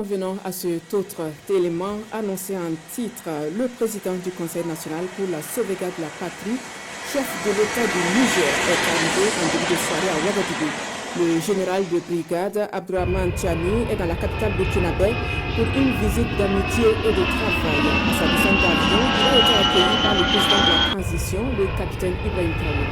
Venons à cet autre élément annoncé en titre. Le président du Conseil national pour la sauvegarde de la patrie, chef de l'État du Niger, est arrivé en début de soirée à Ouagadougou. Le général de brigade Abdourahmane Tiani est dans la capitale burkinabé pour une visite d'amitié et de travail. À sa descente d'avion, il a été accueilli par le président de la transition, le capitaine Ibrahim Traoré.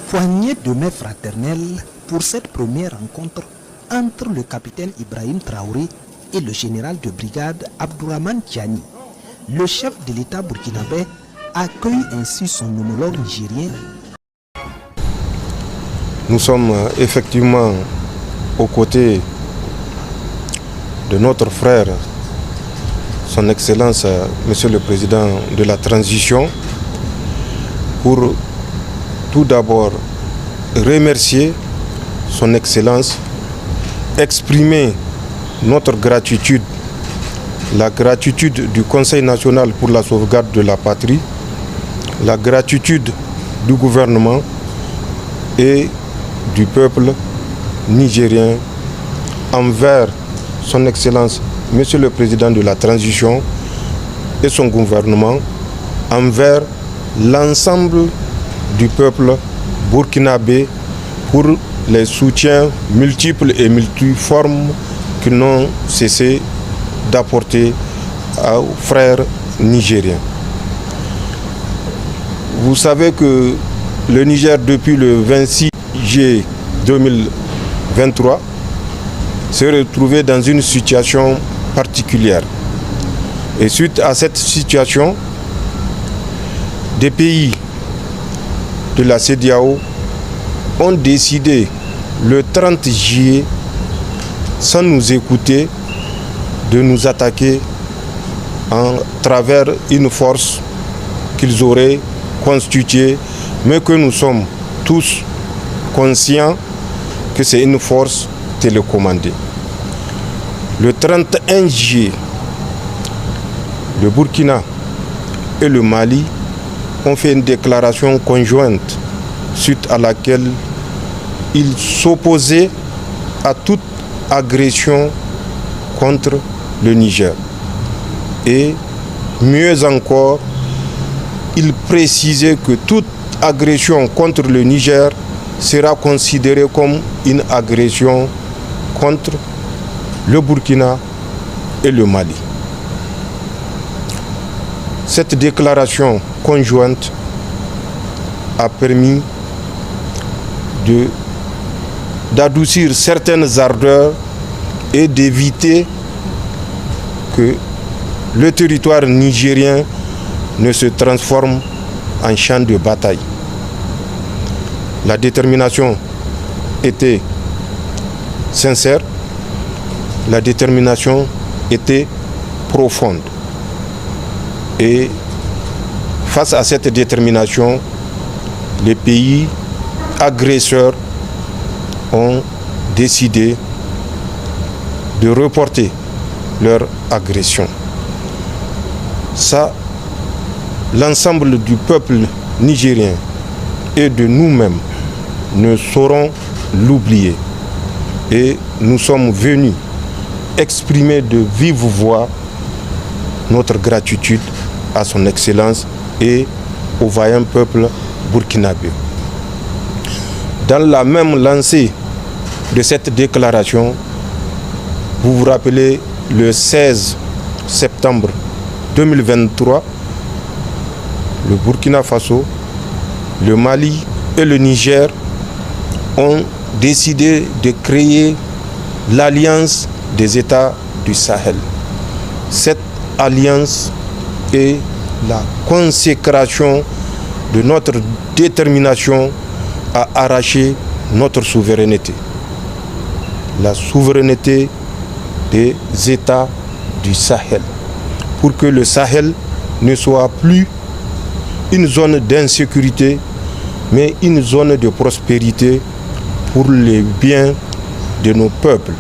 Poignée de main fraternelle pour cette première rencontre entre le capitaine Ibrahim Traoré et le général de brigade Abdourahmane Tiani. Le chef de l'État burkinabé accueille ainsi son homologue nigérien. Nous sommes effectivement aux côtés de notre frère, son Excellence, Monsieur le Président de la Transition, pour tout d'abord remercier son Excellence, exprimer notre gratitude, la gratitude du Conseil national pour la sauvegarde de la patrie, la gratitude du gouvernement et du peuple nigérien envers son Excellence, Monsieur le Président de la Transition et son gouvernement, envers l'ensemble du peuple burkinabé pour les soutiens multiples et multiformes qu'ils n'ont cessé d'apporter aux frères nigériens. Vous savez que le Niger, depuis le 26 juillet 2023, s'est retrouvé dans une situation particulière. Et suite à cette situation, des pays de la CEDEAO ont décidé le 30 juillet, sans nous écouter, de nous attaquer en travers une force qu'ils auraient constituée, mais que nous sommes tous conscients que c'est une force télécommandée. Le 31 juillet, le Burkina et le Mali ont fait une déclaration conjointe suite à laquelle ils s'opposaient à toute agression contre le Niger. Et mieux encore, ils précisaient que toute agression contre le Niger sera considérée comme une agression contre le Burkina et le Mali. Cette déclaration conjointe a permis d'adoucir certaines ardeurs et d'éviter que le territoire nigérien ne se transforme en champ de bataille. La détermination était sincère, la détermination était profonde. Et face à cette détermination, les pays agresseurs ont décidé de reporter leur agression. Ça, l'ensemble du peuple nigérien et de nous-mêmes ne saurons l'oublier. Et nous sommes venus exprimer de vive voix notre gratitude à son Excellence et au vaillant peuple burkinabé. Dans la même lancée de cette déclaration, vous vous rappelez, le 16 septembre 2023, le Burkina Faso, le Mali et le Niger ont décidé de créer l'Alliance des États du Sahel. Cette alliance est la consécration de notre détermination à arracher notre souveraineté. La souveraineté des États du Sahel. Pour que le Sahel ne soit plus une zone d'insécurité, mais une zone de prospérité pour les biens de nos peuples.